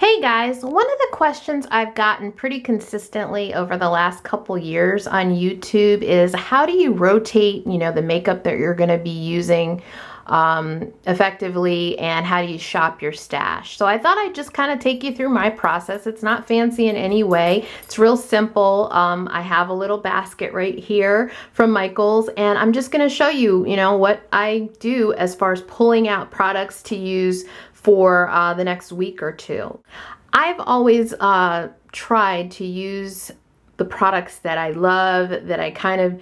Hey guys, one of the questions I've gotten pretty consistently over the last couple years on YouTube is how do you rotate, the makeup that you're going to be using effectively, and how do you shop your stash? So I thought I'd just kind of take you through my process. It's not fancy in any way. It's real simple. I have a little basket right here from Michaels, and I'm just going to show you, what I do as far as pulling out products to use for the next week or two. I've always tried to use the products that I love, that I kind of,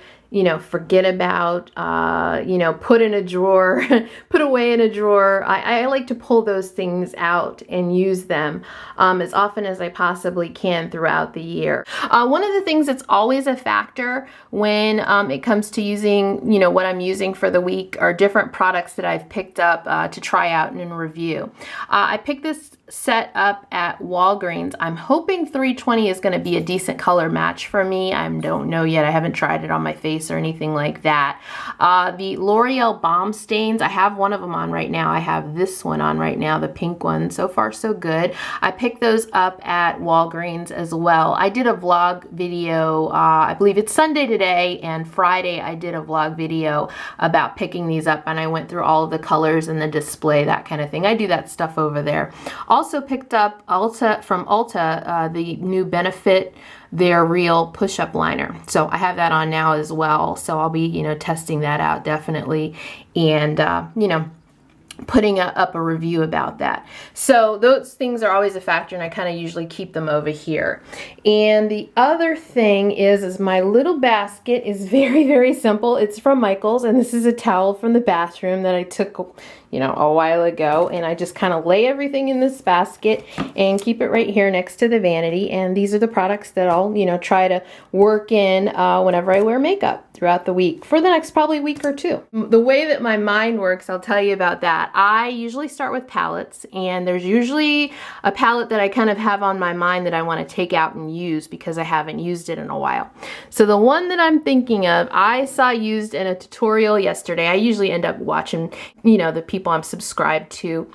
forget about, put in a drawer, put away in a drawer. I like to pull those things out and use them as often as I possibly can throughout the year. One of the things that's always a factor when it comes to using, what I'm using for the week are different products that I've picked up to try out and review. I picked this set up at Walgreens. I'm hoping 320 is going to be a decent color match for me. I don't know yet. I haven't tried it on my face or anything like that. The L'Oreal Balm Stains, I have one of them on right now. I have this one on right now, the pink one. So far, so good. I picked those up at Walgreens as well. I did a vlog video, I believe it's Sunday today, and Friday I did a vlog video about picking these up, and I went through all of the colors and the display, that kind of thing. I do that stuff over there. Also picked up from Ulta, the new Benefit They're Real push-up liner. So I have that on now as well. So I'll be, testing that out definitely, and, putting up a review about that. So those things are always a factor, and I kind of usually keep them over here. And the other thing is my little basket is very, very simple. It's from Michaels, and this is a towel from the bathroom that I took, a while ago, and I just kind of lay everything in this basket and keep it right here next to the vanity. And these are the products that I'll, try to work in whenever I wear makeup throughout the week for the next probably week or two. The way that my mind works, I'll tell you about that. I usually start with palettes, and there's usually a palette that I kind of have on my mind that I want to take out and use because I haven't used it in a while. So the one that I'm thinking of, I saw used in a tutorial yesterday. I usually end up watching, the people I'm subscribed to.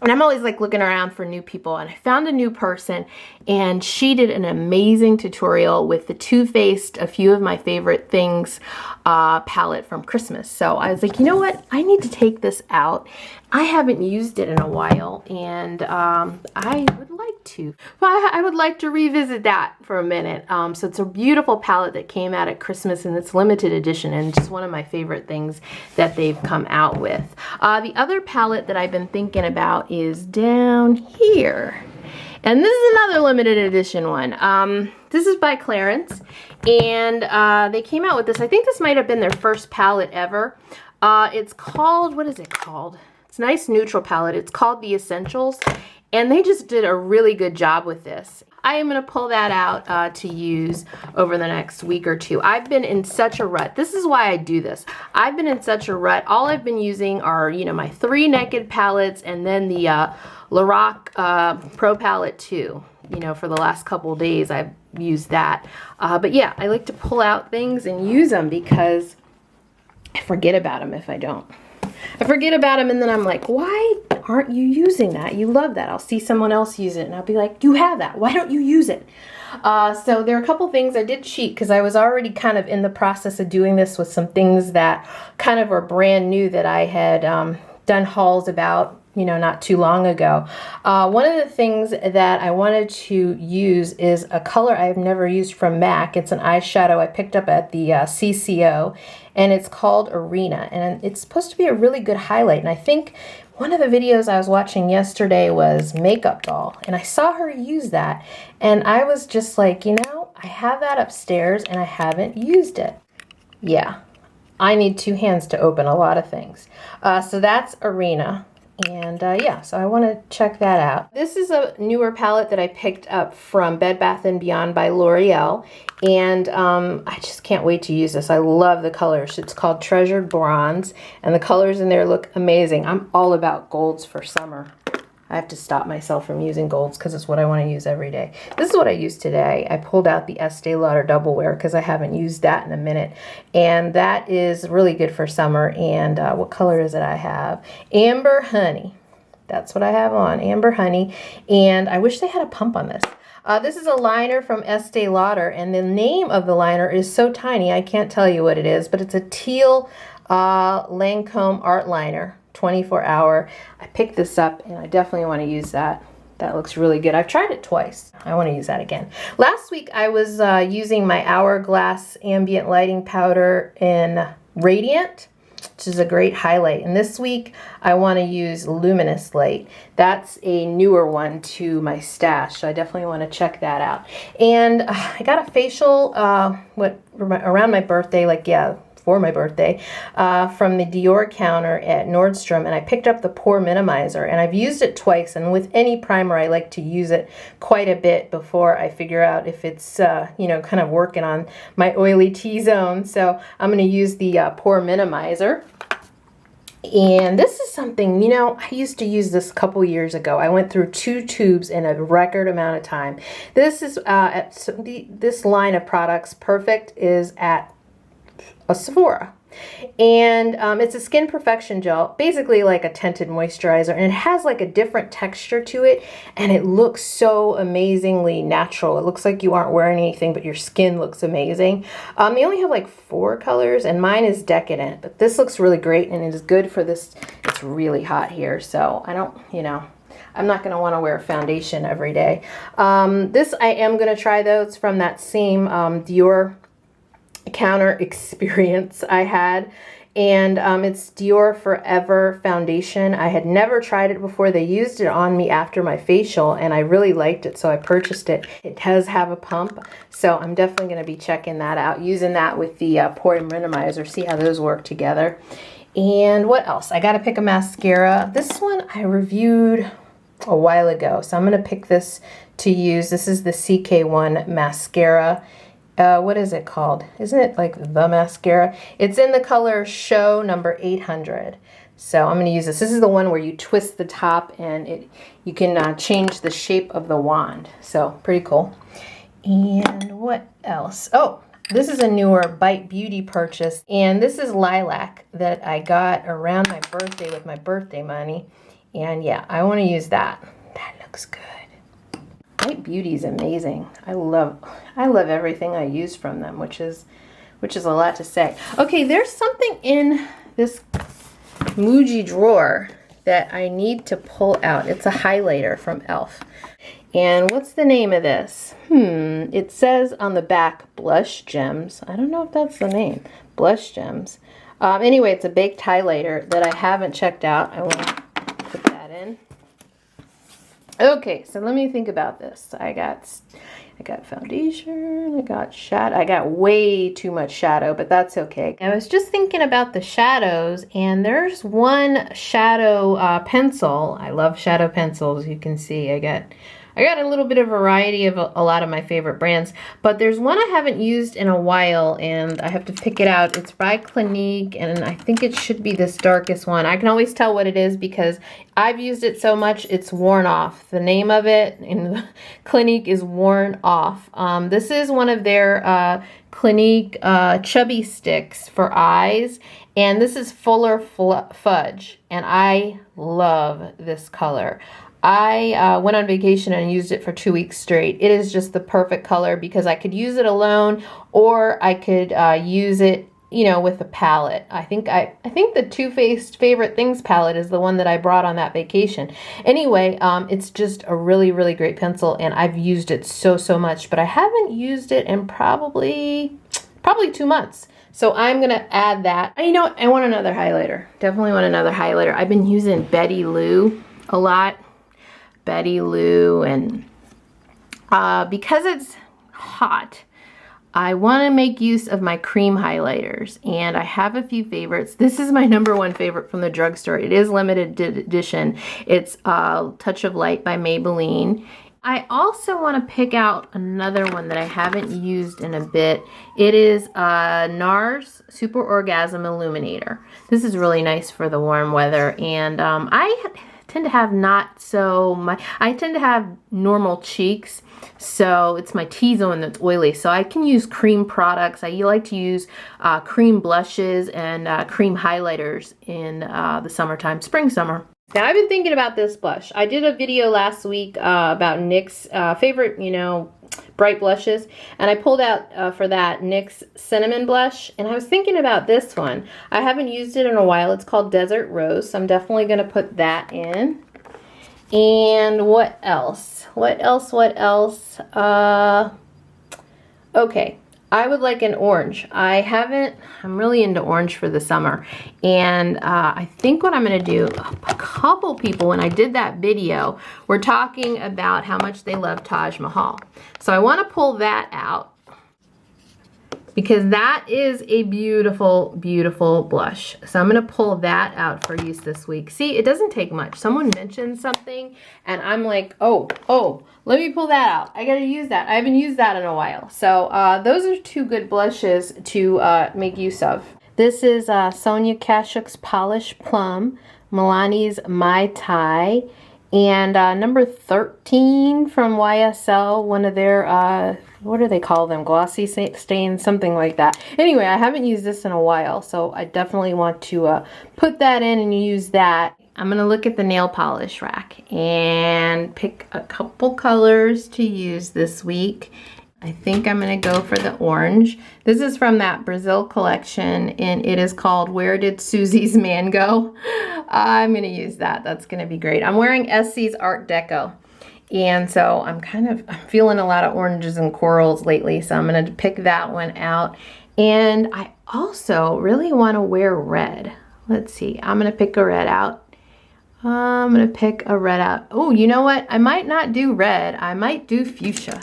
And I'm always like looking around for new people, and I found a new person, and she did an amazing tutorial with the Too Faced A Few of My Favorite Things palette from Christmas. So I was like, you know what? I need to take this out. I haven't used it in a while, and I would like to. Well, I would like to revisit that for a minute. So it's a beautiful palette that came out at Christmas, and it's limited edition, and just one of my favorite things that they've come out with. The other palette that I've been thinking about is down here. And this is another limited edition one. This is by Clarins, and they came out with this. I think this might have been their first palette ever. It's called, what is it called? It's a nice neutral palette. It's called The Essentials, and they just did a really good job with this. I am going to pull that out to use over the next week or two. I've been in such a rut. This is why I do this. I've been in such a rut. All I've been using are, my 3 Naked palettes, and then the Lorac Pro Palette 2. For the last couple of days I've used that. But yeah, I like to pull out things and use them because I forget about them if I don't. I forget about them, and then I'm like, why aren't you using that? You love that. I'll see someone else use it, and I'll be like, you have that. Why don't you use it? So there are a couple things I did cheat because I was already kind of in the process of doing this with some things that kind of are brand new that I had done hauls about, not too long ago. One of the things that I wanted to use is a color I've never used from MAC. It's an eyeshadow I picked up at the CCO, and it's called Arena, and it's supposed to be a really good highlight. And I think one of the videos I was watching yesterday was Makeup Doll, and I saw her use that, and I was just like, I have that upstairs and I haven't used it. Yeah, I need 2 hands to open a lot of things. So that's Arena. And yeah, so I want to check that out. This is a newer palette that I picked up from Bed Bath & Beyond by L'Oreal, and I just can't wait to use this. I love the colors. It's called Treasured Bronze, and the colors in there look amazing. I'm all about golds for summer. I have to stop myself from using golds because it's what I want to use every day. This is what I used today. I pulled out the Estee Lauder Double Wear because I haven't used that in a minute. And that is really good for summer. And what color is it I have? Amber Honey. That's what I have on, Amber Honey. And I wish they had a pump on this. This is a liner from Estee Lauder, and the name of the liner is so tiny I can't tell you what it is, but it's a teal Lancome art liner, 24 hour. I picked this up and I definitely want to use that. That looks really good. I've tried it twice. I want to use that again. Last week I was using my Hourglass Ambient Lighting Powder in Radiant, which is a great highlight. And this week I want to use Luminous Light. That's a newer one to my stash, so I definitely want to check that out. And I got a facial around my birthday, for my birthday, from the Dior counter at Nordstrom, and I picked up the Pore Minimizer, and I've used it twice, and with any primer I like to use it quite a bit before I figure out if it's kind of working on my oily T-zone. So I'm going to use the Pore Minimizer. And this is something, I used to use this a couple years ago. I went through 2 tubes in a record amount of time. This is this line of products, Perfect, is at a Sephora, and it's a Skin Perfection gel, basically like a tinted moisturizer, and it has like a different texture to it, and it looks so amazingly natural. It looks like you aren't wearing anything, but your skin looks amazing. They only have like 4 colors, and mine is Decadent, but this looks really great, and it is good for this. It's really hot here, so I don't, I'm not going to want to wear foundation every day. This I am going to try, though. It's from that same Dior counter experience I had, and it's Dior Forever foundation. I had never tried it before. They used it on me after my facial, and I really liked it, so I purchased it. It does have a pump, so I'm definitely going to be checking that out, using that with the Pore Minimizer, see how those work together. And what else? I got to pick a mascara. This one I reviewed a while ago, so I'm going to pick this to use. This is the CK1 mascara. What is it called? Isn't it like the mascara? It's in the color Show number 800. So I'm going to use this. This is the one where you twist the top and you can change the shape of the wand. So pretty cool. And what else? Oh, this is a newer Bite Beauty purchase. And this is Lilac that I got around my birthday with my birthday money. And yeah, I want to use that. That looks good. Bite Beauty is amazing. I love everything I use from them, which is a lot to say. Okay, there's something in this Muji drawer that I need to pull out. It's a highlighter from e.l.f. And what's the name of this? It says on the back Blush Gems. I don't know if that's the name. Blush Gems. Anyway, it's a baked highlighter that I haven't checked out. I want to put that in. Okay, so let me think about this. I got foundation, I got shadow. I got way too much shadow, but that's okay. I was just thinking about the shadows, and there's one shadow pencil. I love shadow pencils. You can see I got a little bit of variety of a lot of my favorite brands, but there's one I haven't used in a while, and I have to pick it out. It's by Clinique, and I think it should be this darkest one. I can always tell what it is because I've used it so much it's worn off. The name of it in Clinique is Worn Off. This is one of their Clinique chubby sticks for eyes, and this is Fuller Fudge, and I love this color. I went on vacation and used it for 2 weeks straight. It is just the perfect color because I could use it alone, or I could use it, with a palette. I think the Too Faced Favorite Things palette is the one that I brought on that vacation. Anyway, it's just a really, really great pencil, and I've used it so much, but I haven't used it in probably 2 months. So I'm going to add that. I want another highlighter. Definitely want another highlighter. I've been using Betty Lou a lot. Betty Lou, and because it's hot, I want to make use of my cream highlighters, and I have a few favorites. This is my #1 favorite from the drugstore. It is limited edition. It's Touch of Light by Maybelline. I also want to pick out another one that I haven't used in a bit. It is NARS Super Orgasm Illuminator. This is really nice for the warm weather, and I tend to have I tend to have normal cheeks, so it's my T-zone that's oily, so I can use cream products. I like to use cream blushes and cream highlighters in the summertime, spring, summer. Now, I've been thinking about this blush. I did a video last week about NYX favorite, bright blushes, and I pulled out for that NYX Cinnamon Blush, and I was thinking about this one. I haven't used it in a while. It's called Desert Rose, so I'm definitely going to put that in. And what else? What else? Okay. I would like an orange. I'm really into orange for the summer. And I think what I'm gonna do, a couple people, when I did that video, were talking about how much they love Taj Mahal. So I wanna pull that out because that is a beautiful, beautiful blush. So I'm gonna pull that out for use this week. See, it doesn't take much. Someone mentioned something and I'm like, oh, let me pull that out. I gotta use that. I haven't used that in a while. So those are two good blushes to make use of. This is Sonia Kashuk's Polish Plum, Milani's Mai Tai, and number 13 from YSL, one of their, what do they call them? Glossy stains, something like that. Anyway, I haven't used this in a while, so I definitely want to put that in and use that. I'm gonna look at the nail polish rack and pick a couple colors to use this week. I think I'm gonna go for the orange. This is from that Brazil collection and it is called Where Did Susie's Man Go? I'm gonna use that. That's gonna be great. I'm wearing Essie's Art Deco. And so I'm feeling a lot of oranges and corals lately. So I'm gonna pick that one out. And I also really wanna wear red. Let's see, I'm gonna pick a red out. I'm gonna pick a red out. Oh, you know what? I might not do red. I might do fuchsia.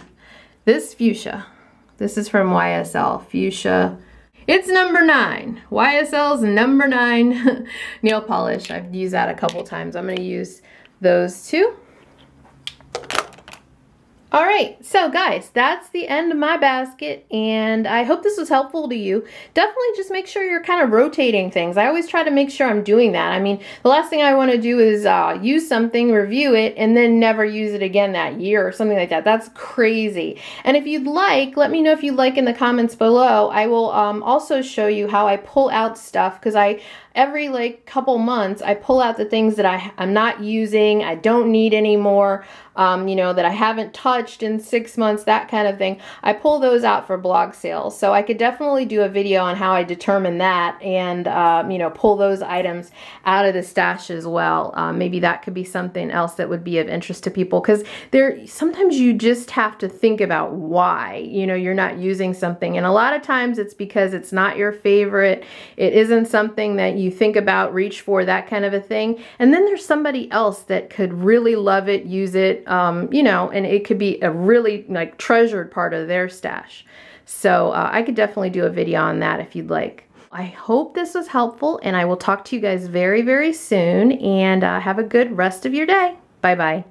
This fuchsia. This is from YSL. Fuchsia. It's number 9. YSL's number 9 nail polish. I've used that a couple times. I'm gonna use those two. All right, so guys, that's the end of my basket, and I hope this was helpful to you. Definitely just make sure you're kind of rotating things. I always try to make sure I'm doing that. I mean, the last thing I want to do is use something, review it, and then never use it again that year or something like that. That's crazy. And if you'd like, let me know if you'd like in the comments below. I will also show you how I pull out stuff, because every couple months I pull out the things that I'm not using, I don't need anymore, that I haven't touched in 6 months, that kind of thing. I pull those out for blog sales. So I could definitely do a video on how I determine that and, pull those items out of the stash as well. Maybe that could be something else that would be of interest to people, because sometimes you just have to think about why, you're not using something. And a lot of times it's because it's not your favorite. It isn't something that you think about, reach for, that kind of a thing. And then there's somebody else that could really love it, use it, and it could be a really treasured part of their stash. So I could definitely do a video on that if you'd like. I hope this was helpful, and I will talk to you guys very, very soon, and have a good rest of your day. Bye-bye.